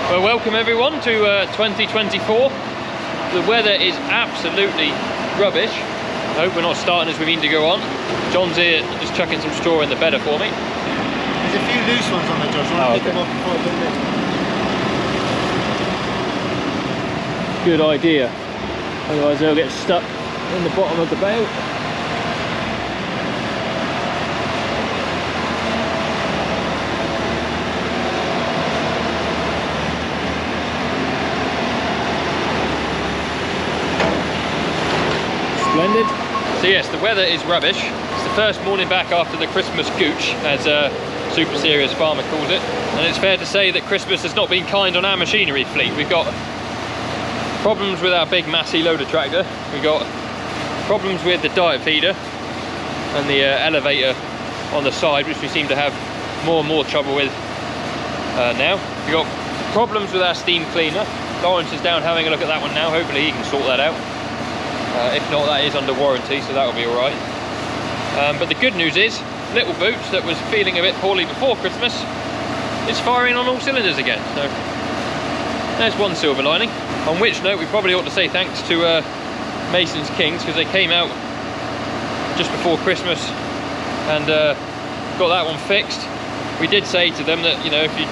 Well, welcome everyone to 2024. The weather is absolutely rubbish. I hope we're not starting as we mean to go on. John's here just chucking some straw in the bedder for me. There's a few loose ones on there, Josh. I want to pick them up before I do this. Good idea. Otherwise they'll get stuck in the bottom of the bale. Splendid. So yes, the weather is rubbish. It's the first morning back after the Christmas gooch, as a super serious farmer calls it. And it's fair to say that Christmas has not been kind on our machinery fleet. We've got problems with our big Massey loader tractor. We've got problems with the diet feeder and the elevator on the side, which we seem to have more and more trouble with now. We've got problems with our steam cleaner. Lawrence is down having a look at that one now. Hopefully he can sort that out. If not, that is under warranty, so that'll be all right. But the good news is, Little Boots, that was feeling a bit poorly before Christmas, is firing on all cylinders again. So there's one silver lining. On which note, we probably ought to say thanks to Mason's Kings, because they came out just before Christmas and got that one fixed. We did say to them that, you know, if you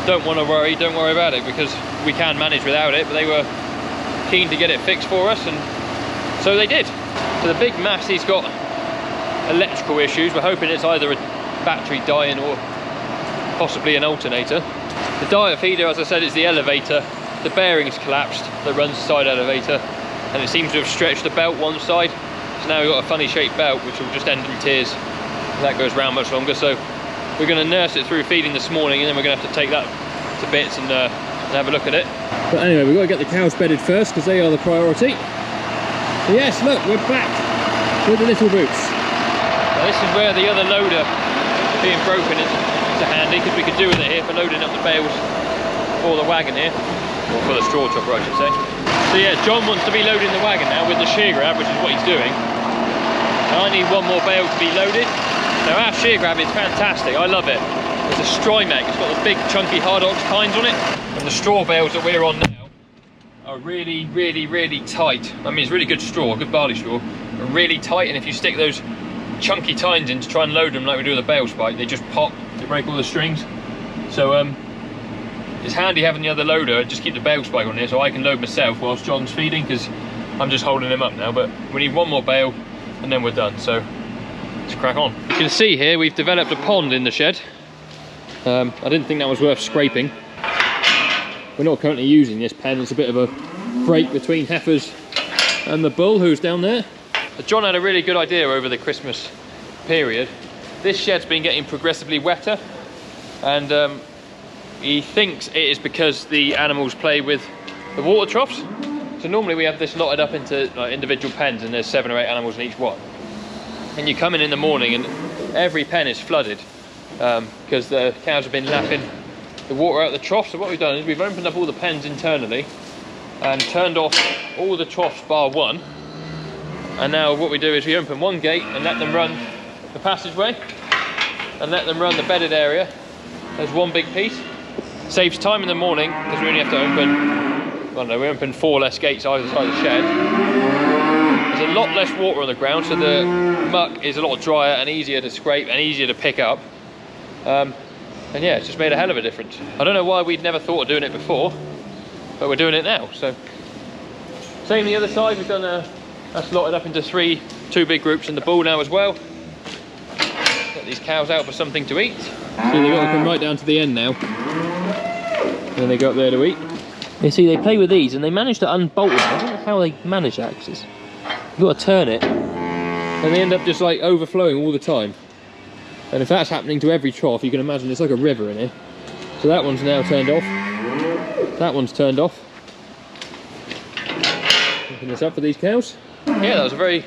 don't want to worry, don't worry about it, because we can manage without it. But they were keen to get it fixed for us, and so they did. So the big Massey's got electrical issues. We're hoping it's either a battery dying or possibly an alternator. The diet feeder, as I said, is the elevator. The bearings collapsed that runs the side elevator, and it seems to have stretched the belt one side. So now we've got a funny shaped belt which will just end in tears. That goes round much longer, so we're going to nurse it through feeding this morning, and then we're going to have to take that to bits and have a look at it. But anyway, we've got to get the cows bedded first, because they are the priority. Yes, look, we're back with the Little Boots. Now, this is where the other loader being broken is handy, because we could do with it here for loading up the bales for the wagon here, or for the straw chopper I should say. So yeah, John wants to be loading the wagon now with the shear grab, which is what he's doing. Now I need one more bale to be loaded. Now our shear grab is fantastic, I love it. It's a Strymec, it's got the big chunky hard ox tines on it, and the straw bales that we're on now are really tight. I mean, it's really good straw, good barley straw, but really tight, and if you stick those chunky tines in to try and load them like we do with a bale spike, they just pop, they break all the strings. So it's handy having the other loader, just keep the bale spike on here so I can load myself whilst John's feeding, because I'm just holding him up now. But we need one more bale and then we're done, so let's crack on. You can see here we've developed a pond in the shed. I didn't think that was worth scraping. We're not currently using this pen. It's a bit of a break between heifers and the bull who's down there. John had a really good idea over the Christmas period. This shed's been getting progressively wetter, and he thinks it is because the animals play with the water troughs. So normally we have this lotted up into like individual pens, and there's 7 or 8 animals in each one. And you come in the morning and every pen is flooded because the cows have been lapping the water out of the trough. So what we've done is we've opened up all the pens internally and turned off all the troughs bar one. And now what we do is we open one gate and let them run the passageway and let them run the bedded area as one big piece. Saves time in the morning, because we only have to open, I don't know, we open 4 less gates either side of the shed. There's a lot less water on the ground, so the muck is a lot drier and easier to scrape and easier to pick up. And yeah, it's just made a hell of a difference. I don't know why we'd never thought of doing it before, but we're doing it now. So same the other side, we've done that's slotted up into 2 big groups in the bull now as well. Get these cows out for something to eat. So they've got to come right down to the end now. And then they go up there to eat. You see, they play with these and they manage to unbolt them. I don't know how they manage that, because you've got to turn it and they end up just like overflowing all the time. And if that's happening to every trough, you can imagine it's like a river in here. So that one's now turned off. That one's turned off. Open this up for these cows. Yeah, that was a very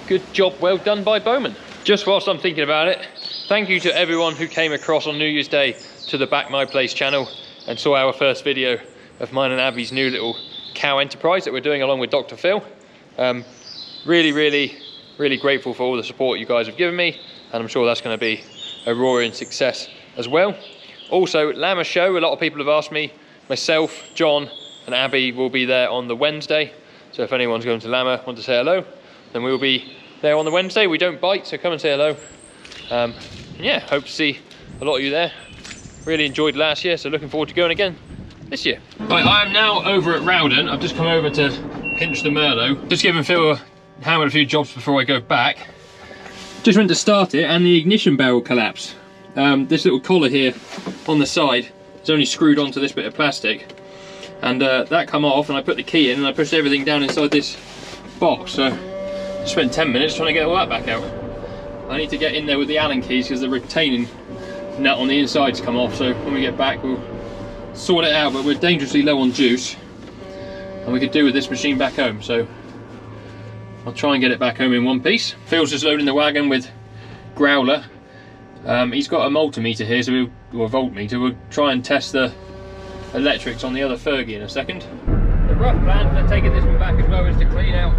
good job, well done by Bowman. Just whilst I'm thinking about it, thank you to everyone who came across on New Year's Day to the Back My Place channel and saw our first video of mine and Abby's new little cow enterprise that we're doing along with Dr. Phil. Really grateful for all the support you guys have given me, and I'm sure that's going to be a roaring success as well. Also, Llama Show, a lot of people have asked me myself, John and Abby will be there on the Wednesday. So if anyone's going to Lammer, want to say hello, then we'll be there on the Wednesday. We don't bite, so come and say hello. Yeah, hope to see a lot of you there. Really enjoyed last year, so looking forward to going again this year. Right, I am now over at Rowden. I've just come over to pinch the Merlot. Just giving Phil a hammer a few jobs before I go back. Just went to start it and the ignition barrel collapsed. This little collar here on the side is only screwed onto this bit of plastic. And that come off, and I put the key in and I pushed everything down inside this box. So I spent 10 minutes trying to get all that back out. I need to get in there with the Allen keys because the retaining nut on the inside's come off. So when we get back, we'll sort it out. But we're dangerously low on juice, and we could do with this machine back home. So I'll try and get it back home in one piece. Phil's just loading the wagon with growler. He's got a multimeter here, so or a voltmeter. We'll try and test the electrics on the other Fergie in a second. The rough plan for taking this one back as well is to clean out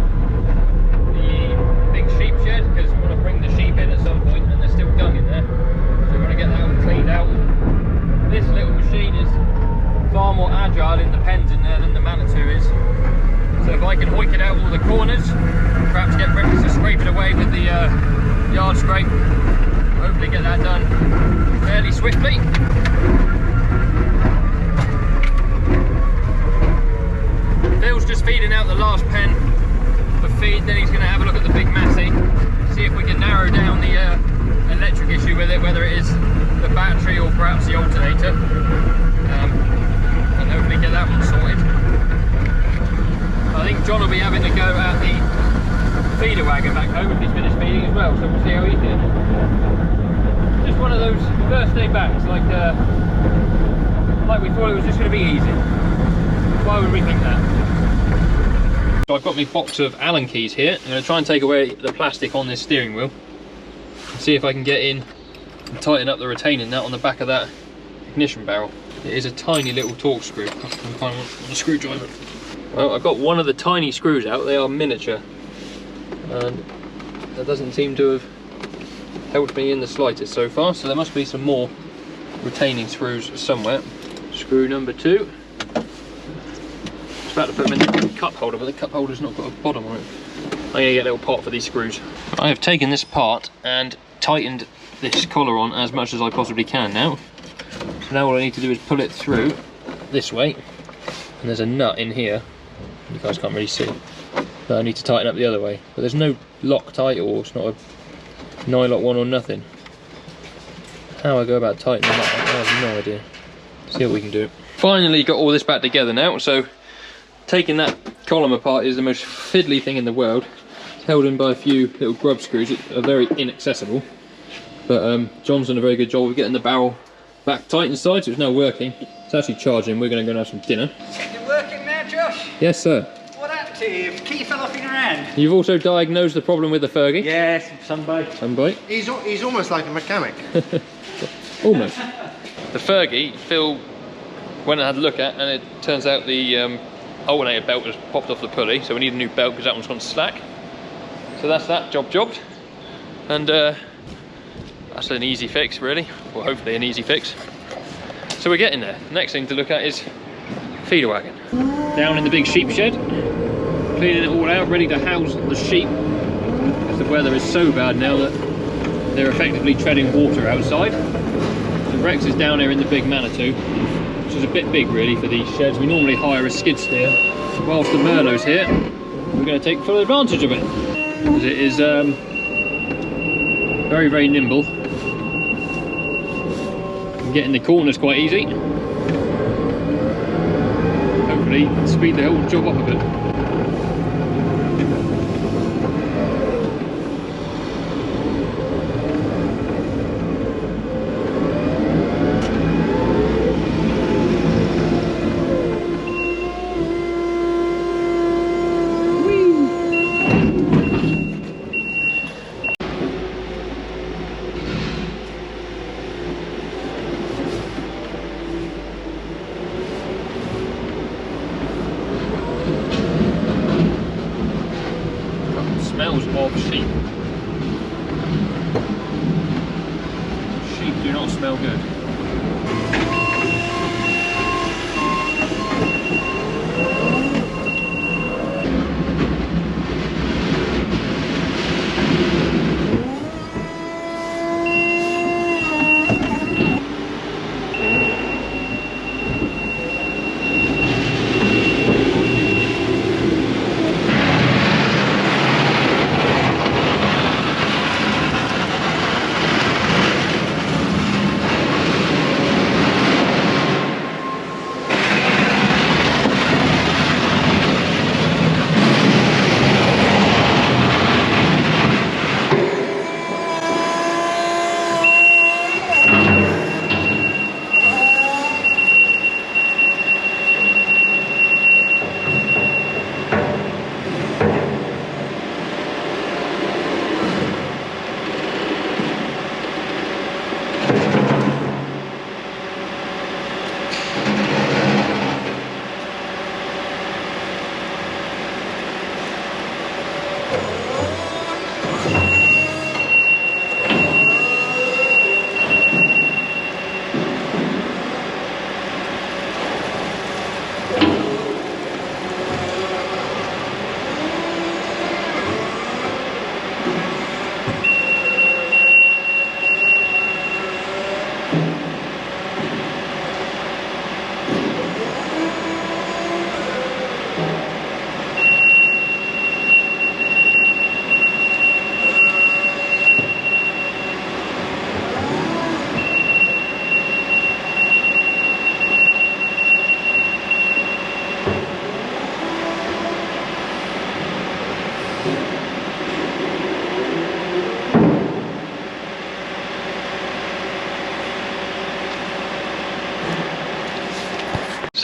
the big sheep shed, because we want to bring the sheep in at some point and they're still dung in there. So we want to get that one cleaned out. This little machine is far more agile in the pens in there than the Manitou is. So if I can hoik it out all the corners, perhaps get breakfast to scrape it away with the yard scrape, hopefully get that done fairly swiftly. Phil's just feeding out the last pen for feed, then he's going to have a look at the big Massey, see if we can narrow down the electric issue with it, whether it is the battery or perhaps the alternator, and hopefully get that one sorted. I think John will be having to go at the feeder wagon back home if he's finished feeding as well, so we'll see how he's doing. Just one of those first day backs, like we thought it was just going to be easy. Why would we think that? So I've got my box of Allen keys here. I'm going to try and take away the plastic on this steering wheel and see if I can get in and tighten up the retaining nut on the back of that ignition barrel. It is a tiny little Torx screw. I can find one on a screwdriver. Well, I've got one of the tiny screws out. They are miniature, and that doesn't seem to have helped me in the slightest so far, so there must be some more retaining screws somewhere. Screw number 2. About to put them in the cup holder, but the cup holder's not got a bottom on it. I'm going to get a little pot for these screws. I have taken this apart and tightened this collar on as much as I possibly can now. So now all I need to do is pull it through this way, and there's a nut in here. You guys can't really see, but I need to tighten up the other way. But there's no Loctite, or it's not a nylock one or nothing. How I go about tightening that up, I have no idea. See what we can do. Finally got all this back together now, so taking that column apart is the most fiddly thing in the world. It's held in by a few little grub screws that are very inaccessible. But John's done a very good job of getting the barrel back tight inside, so it's now working. It's actually charging. We're going to go and have some dinner. You're working now, Josh? Yes, sir. What happened to you? Key fell off in your hand. You've also diagnosed the problem with the Fergie? Yes, sunbite. Sunbite. He's almost like a mechanic. Almost. The Fergie, Phil went and had a look at, and it turns out the alternator belt has popped off the pulley, so we need a new belt because that one's gone slack. So that's that jobbed, and that's an easy fix really, or hopefully an easy fix. So we're getting there. The next thing to look at is feeder wagon. Down in the big sheep shed, cleaning it all out, ready to house the sheep, because the weather is so bad now that they're effectively treading water outside. The Rex is down there in the big Manitou, which is a bit big really for these sheds. We normally hire a skid steer. Whilst the Merlot's here, we're going to take full advantage of it, because it is very, very nimble. And getting the corners quite easy. Hopefully speed the whole job up a bit. Smells of sheep. Sheep do not smell good.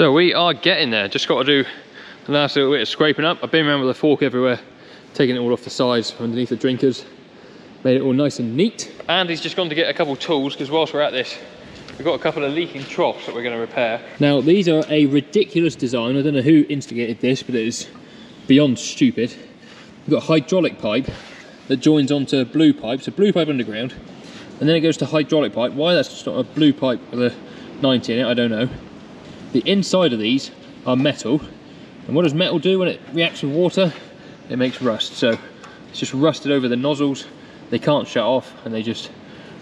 So we are getting there. Just got to do the last little bit of scraping up. I've been around with a fork everywhere, taking it all off the sides, underneath the drinkers, made it all nice and neat. And he's just gone to get a couple tools, because whilst we're at this, we've got a couple of leaking troughs that we're going to repair. Now these are a ridiculous design. I don't know who instigated this, but it is beyond stupid. We've got a hydraulic pipe that joins onto blue pipe, so blue pipe underground, and then it goes to hydraulic pipe. Why that's just not a blue pipe with a 90 in it, I don't know. The inside of these are metal, and what does metal do when it reacts with water? It makes rust. So it's just rusted over the nozzles. They can't shut off, and they just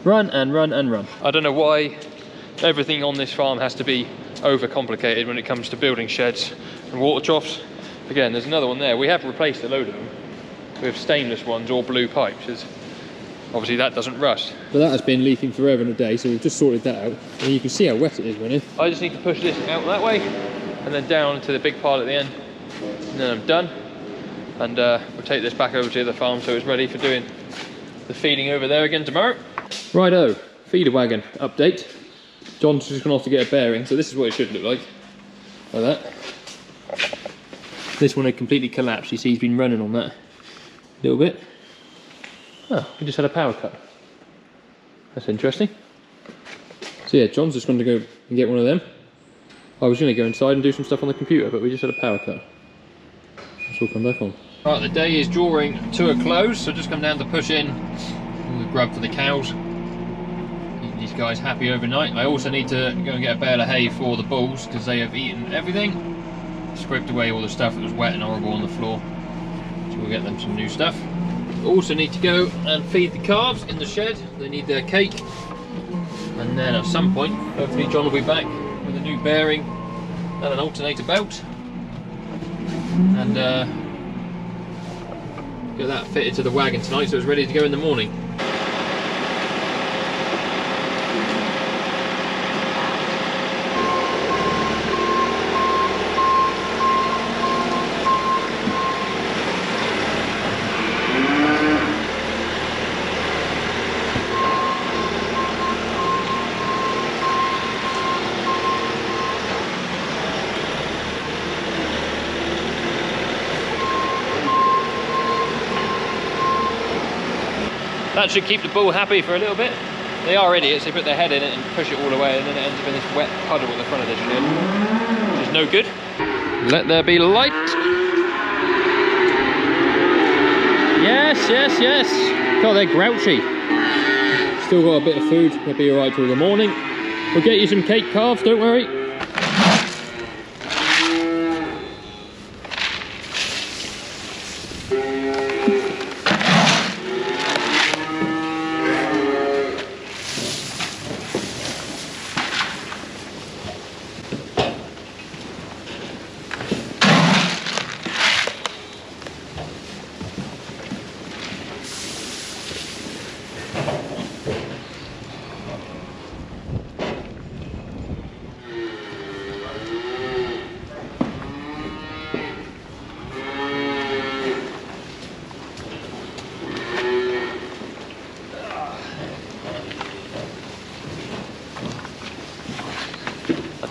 run and run and run. I don't know why everything on this farm has to be overcomplicated when it comes to building sheds and water troughs. Again, there's another one there. We have replaced a load of them with stainless ones or blue pipes, as obviously that doesn't rust. But that has been leaking forever and a day, so we've just sorted that out. And you can see how wet it is running. I just need to push this out that way and then down to the big pile at the end, and then I'm done. And we'll take this back over to the farm so it's ready for doing the feeding over there again tomorrow. Righto, feeder wagon update. John's just gone off to get a bearing, so this is what it should look like that. This one had completely collapsed. You see he's been running on that a little bit. Oh, we just had a power cut. That's interesting. So yeah, John's just going to go and get one of them. I was going to go inside and do some stuff on the computer, but we just had a power cut. Let's all come back on. Right, the day is drawing to a close, so just come down to push in all the grub for the cows. Keep these guys happy overnight. I also need to go and get a bale of hay for the bulls, because they have eaten everything. Scraped away all the stuff that was wet and horrible on the floor. So we'll get them some new stuff. Also need to go and feed the calves in the shed. They need their cake. And then at some point, hopefully John will be back with a new bearing and an alternator belt. And get that fitted to the wagon tonight so it's ready to go in the morning. That should keep the bull happy for a little bit. They are idiots, they put their head in it and push it all away, and then it ends up in this wet puddle at the front of this shed, which is no good. Let there be light. Yes, yes, yes. God, they're grouchy. Still got a bit of food, they'll be alright till the morning. We'll get you some cake calves, don't worry.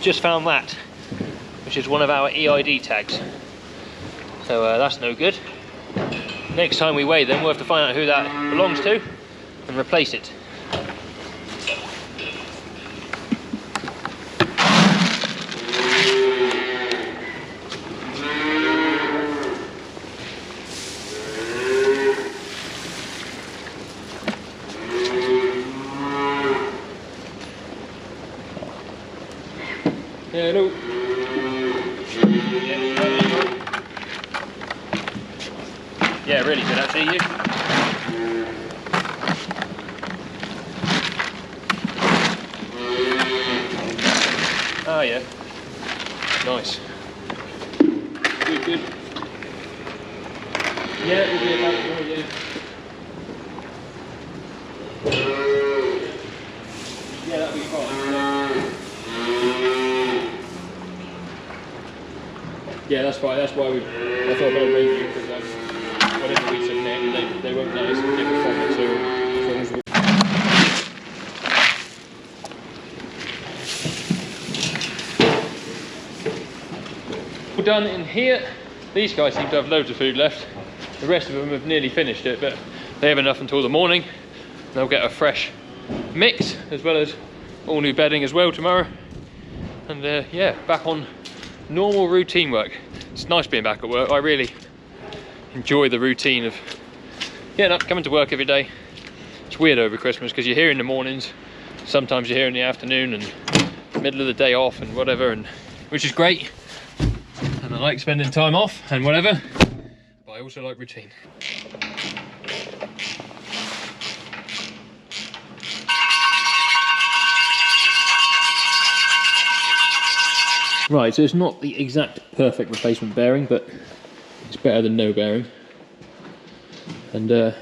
Just found that, which is one of our EID tags, so that's no good. Next time we weigh them, we'll have to find out who that belongs to and replace it. Hello. Yeah, really good actually, you. Oh yeah. Nice. Good, good. Yeah, we'll be about to do. Yeah, that'll be fine. Yeah, that's fine. That's why I thought about arranging it, because whenever we submit, they won't notice the different from it. So as long as we All done in here. These guys seem to have loads of food left. The rest of them have nearly finished it, but they have enough until the morning. They'll get a fresh mix, as well as all new bedding as well tomorrow. And yeah, back on normal routine work. It's nice being back at work. I really enjoy the routine of getting up, coming to work every day. It's weird over Christmas because you're here in the mornings, sometimes you're here in the afternoon and middle of the day off and whatever, and which is great. And I like spending time off and whatever, but I also like routine. Right, so it's not the exact perfect replacement bearing, but it's better than no bearing. And we'll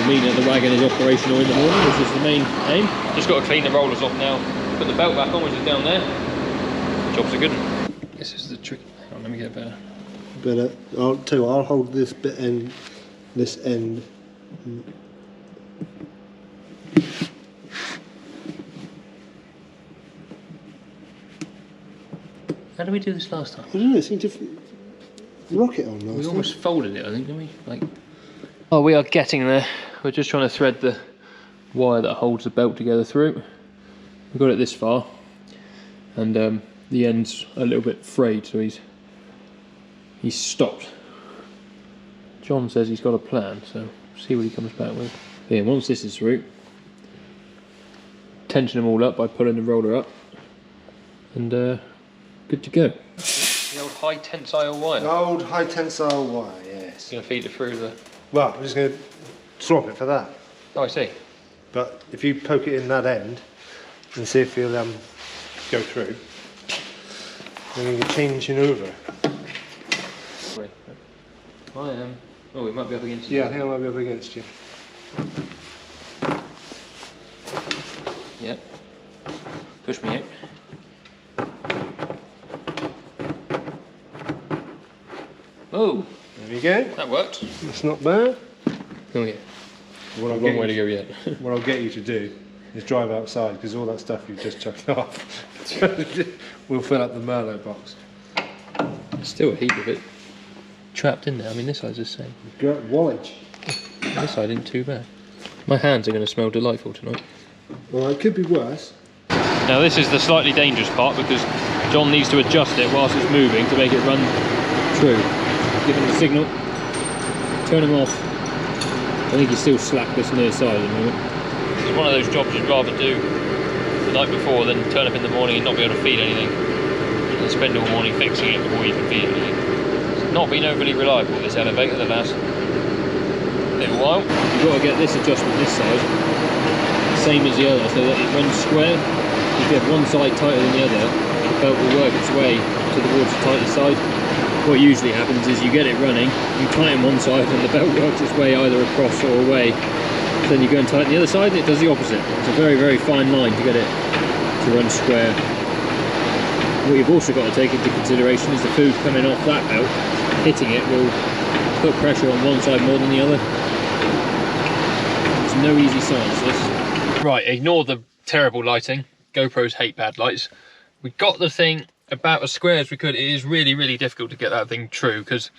mean that the wagon is operational in the morning, which is the main aim. Just got to clean the rollers off now, put the belt back on, which is down there. Job's a good one. This is the trick. Hang on, let me get better. Better. I'll hold this bit and this end. How did we do this last time? I don't know, it seemed to rock it on last time. We almost folded it, I think, didn't we? Like... Oh, we are getting there. We're just trying to thread the wire that holds the belt together through. We got it this far, and the end's a little bit frayed, so he's stopped. John says he's got a plan, so see what he comes back with. But yeah, once this is through, tension them all up by pulling the roller up, and good to go. The old high tensile wire. The old high tensile wire, yes. You're gonna feed it through the... Well, I'm just going to swap it for that. Oh, I see. But if you poke it in that end and see if you'll go through, then you can change it over. Wait, I am. Oh, we might be up against you. Yeah, I think I might be up against you. Yep. Push me out. Oh, there we go. that worked. It's not bad. Oh yeah. What Long way to go yet. What I'll get you to do is drive outside, because all that stuff you've just chucked off will fill up the Merlot box. There's still a heap of it trapped in there. I mean, this side's the same. Wallage. This side isn't too bad. My hands are going to smell delightful tonight. Well, it could be worse. Now this is the slightly dangerous part, because John needs to adjust it whilst it's moving to make it run true. Give him the signal, turn him off. I think he's still slack this near side at the moment. It's one of those jobs you'd rather do the night before than turn up in the morning and not be able to feed anything, and spend all morning fixing it before you can feed anything. It's not been overly reliable, this elevator, the last little while. You've got to get this adjustment this side, same as the other, so that it runs square. If you have one side tighter than the other, the belt will work its way towards the tighter side. What usually happens is you get it running, you tighten one side and the belt works its way either across or away. Then you go and tighten the other side and it does the opposite. It's a very, very fine line to get it to run square. What you've also got to take into consideration is the food coming off that belt, hitting it will put pressure on one side more than the other. It's no easy science, this. Right, ignore the terrible lighting. GoPros hate bad lights. We got the thing about as square as we could. It is really, really difficult to get that thing true because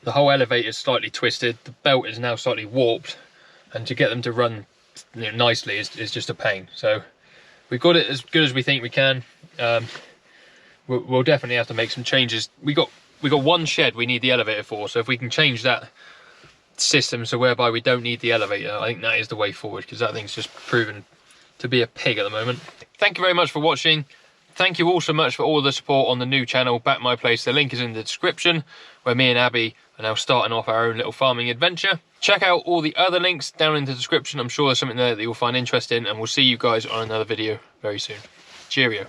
the whole elevator is slightly twisted, the belt is now slightly warped, and to get them to run nicely is just a pain. So we've got it as good as we think we can. We'll definitely have to make some changes. We got one shed we need the elevator for, so if we can change that system so whereby we don't need the elevator, I think that is the way forward, because that thing's just proven to be a pig at the moment. Thank you very much for watching. Thank you all so much for all the support on the new channel, Back My Place. The link is in the description, where me and Abby are now starting off our own little farming adventure. Check out all the other links down in the description. I'm sure there's something there that you'll find interesting, and we'll see you guys on another video very soon. Cheerio.